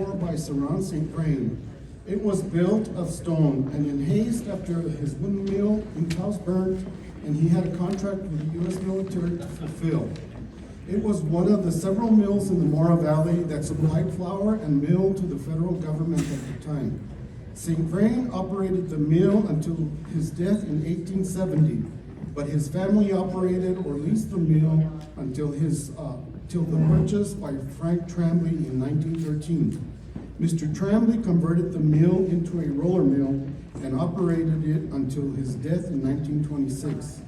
By surround St. Vrain. It was built of stone and in haste after his wooden mill in house burnt, and he had a contract with the U.S. military to fulfill. It was one of the several mills in the Mora Valley that supplied flour and meal to the federal government at the time. St. Vrain operated the mill until his death in 1870, but his family operated or leased the mill until the purchase by Frank Tremblay in 1913. Mr. Tremblay converted the mill into a roller mill and operated it until his death in 1926.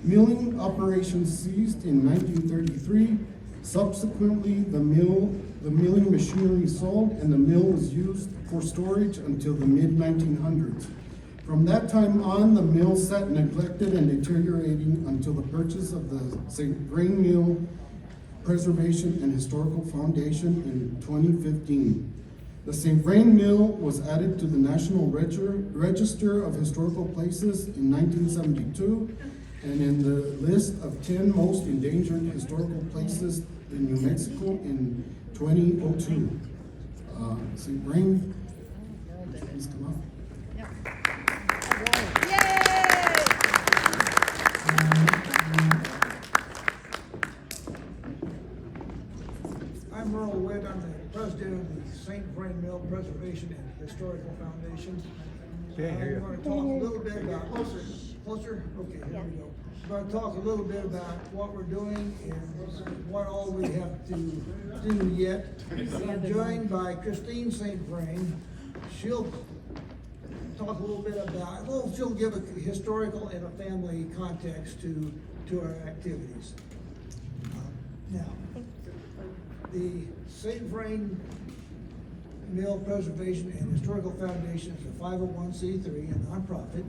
Milling operations ceased in 1933. Subsequently, the milling machinery sold and the mill was used for storage until the mid-1900s. From that time on, the mill sat neglected and deteriorating until the purchase of the St. Vrain Mill Preservation and Historical Foundation in 2015. The St. Vrain Mill was added to the National Register of Historical Places in 1972 and in the list of 10 most endangered historical places in New Mexico in 2002. St. Vrain, please come up. I'm Mora. I'm the president of the St. Vrain Mill Preservation and Historical Foundation. I'm going to talk a little bit about closer. Okay, here we go. I'm going to talk a little bit about what we're doing and what all we have to do yet. I'm joined by Christine St. Vrain. She'll talk a little bit about. Well, she'll give a historical and a family context to our activities. Now. The St. Vrain Mill Preservation and Historical Foundation is a 501c3, a nonprofit.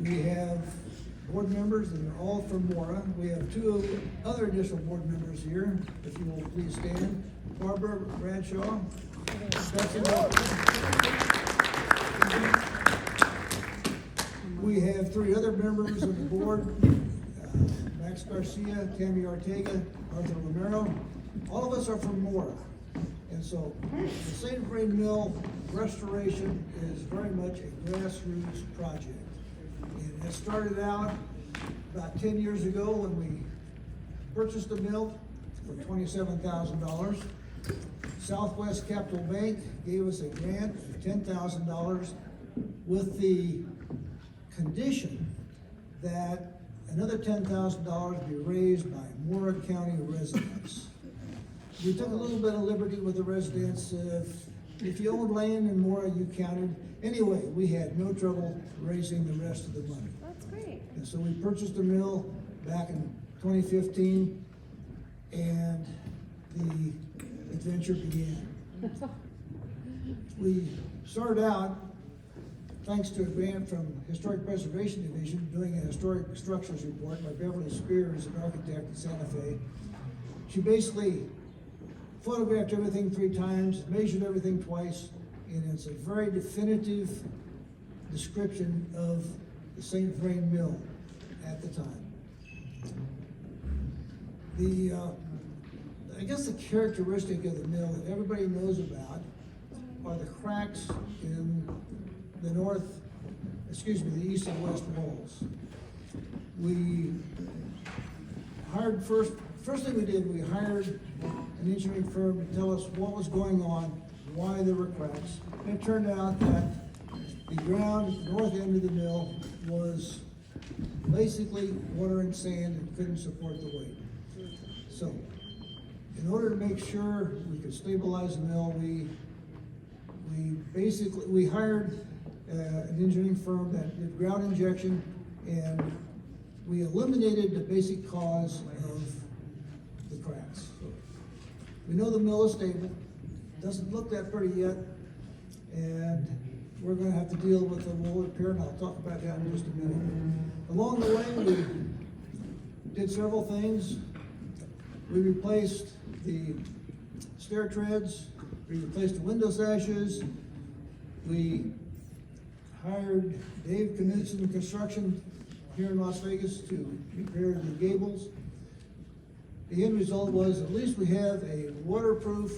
We have board members that are all from Mora. We have two other additional board members here. If you will please stand. Barbara Bradshaw. We have three other members of the board. Max Garcia, Tammy Ortega, Arthur Romero. All of us are from Mora, and so the St. Vrain Mill restoration is very much a grassroots project. It started out about 10 years ago when we purchased the mill for $27,000. Southwest Capital Bank gave us a grant of $10,000 with the condition that another $10,000 be raised by Mora County residents. We took a little bit of liberty with the residents. If you owned land in Mora, you counted. Anyway, we had no trouble raising the rest of the money. That's great. And so we purchased the mill back in 2015, and the adventure began. We started out, thanks to a grant from Historic Preservation Division, doing a historic structures report by Beverly Spears, an architect in Santa Fe. She basically photographed everything 3 times, measured everything twice, and it's a very definitive description of the St. Vrain Mill at the time. I guess the characteristic of the mill that everybody knows about are the cracks in the the east and west walls. We hired first thing we did, we hired an engineering firm to tell us what was going on, why there were cracks. And it turned out that the ground at the north end of the mill was basically water and sand and couldn't support the weight. So, in order to make sure we could stabilize the mill, we hired an engineering firm that did ground injection, and we eliminated the basic cause of the cracks. We know the mill is stable. Doesn't look that pretty yet, and we're going to have to deal with the wall repair, and I'll talk about that in just a minute. Along the way, we did several things. We replaced the stair treads, we replaced the window sashes, we hired Dave Knudsen Construction here in Las Vegas to repair the gables. The end result was at least we have a waterproof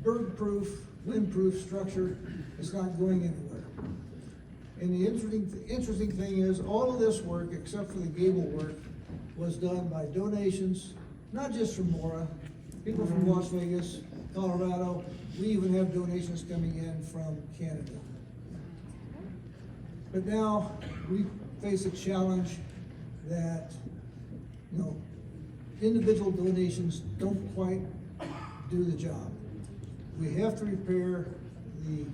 bird-proof, wind-proof structure. It's not going anywhere. And the interesting thing is, all of this work, except for the gable work, was done by donations, not just from Mora, people from Las Vegas, Colorado. We even have donations coming in from Canada. But now we face a challenge that, individual donations don't quite do the job. We have to repair the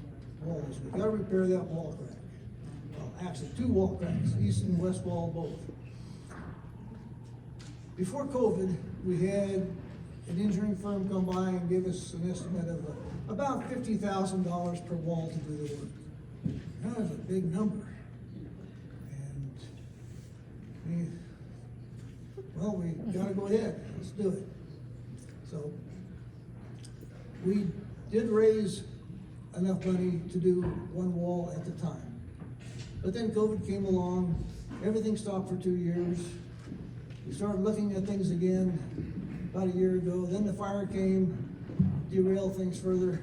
walls. We've got to repair that wall crack. Well, actually, 2 wall cracks, east and west wall both. Before COVID, we had an engineering firm come by and give us an estimate of about $50,000 per wall to do the work. That was a big number. And we gotta go ahead, let's do it. So we did raise enough money to do 1 wall at the time. But then COVID came along, everything stopped for 2 years. We started looking at things again about a year ago. Then the fire came, derailed things further.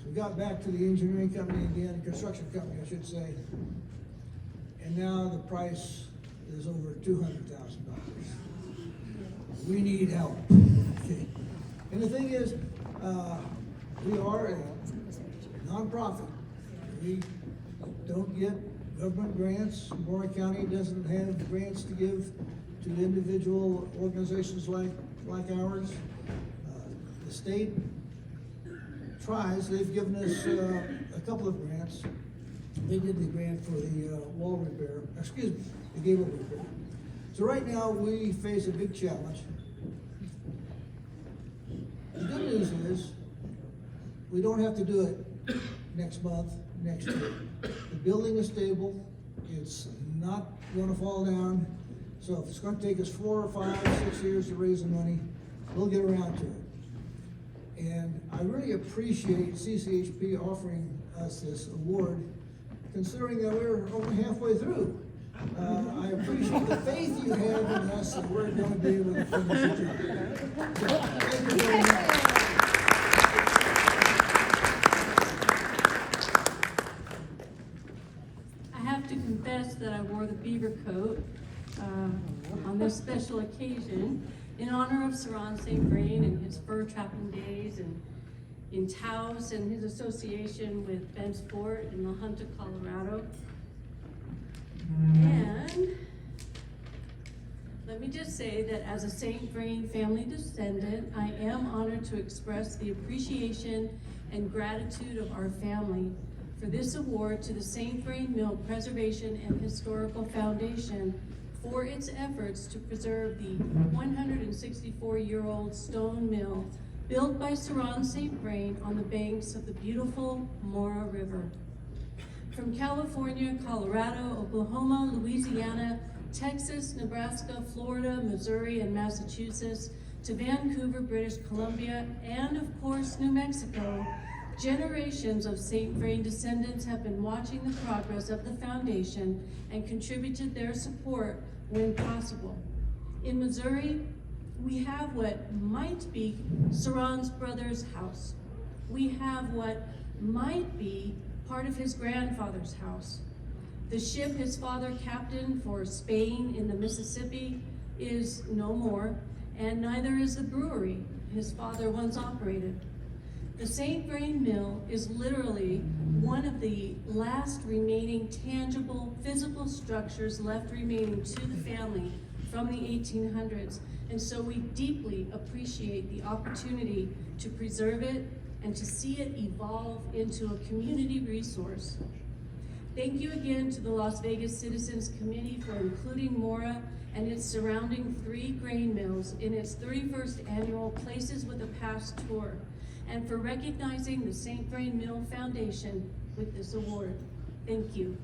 So we got back to the engineering company again, construction company, I should say. And now the price is over $200,000. We need help. Okay. And the thing is, we are a nonprofit. We don't get government grants. Mora County doesn't have grants to give to individual organizations like ours. The state tries. They've given us a couple of grants. They did the grant for the wall repair, the gable repair. So right now we face a big challenge. The good news is we don't have to do it next month, next year. The building is stable. It's not going to fall down. So if it's going to take us 4 or 5, 6 years to raise the money, we'll get around to it. And I really appreciate CCHP offering us this award, considering that we're only halfway through. I appreciate the faith you have in us that we're going to be able to finish the job. So, thank you very much. I have to confess that I wore the beaver coat on this special occasion in honor of Saran St. Vrain and his fur trapping days, and in Taos and his association with Bent's Fort in La Junta, Colorado. And let me just say that as a St. Vrain family descendant, I am honored to express the appreciation and gratitude of our family for this award to the St. Vrain Mill Preservation and Historical Foundation for its efforts to preserve the 164-year-old stone mill built by Saran St. Vrain on the banks of the beautiful Mora River. From California, Colorado, Oklahoma, Louisiana, Texas, Nebraska, Florida, Missouri, and Massachusetts, to Vancouver, British Columbia, and of course, New Mexico, generations of St. Vrain descendants have been watching the progress of the foundation and contributed their support when possible. In Missouri, we have what might be Saran's brother's house. We have what might be part of his grandfather's house. The ship his father captained for Spain in the Mississippi is no more, and neither is the brewery his father once operated. The St. Vrain Mill is literally one of the last remaining tangible physical structures left remaining to the family from the 1800s, and so we deeply appreciate the opportunity to preserve it and to see it evolve into a community resource. Thank you again to the Las Vegas Citizens Committee for including Mora and its surrounding 3 grain mills in its 31st annual Places with a Past tour, and for recognizing the St. Vrain Mill Foundation with this award. Thank you.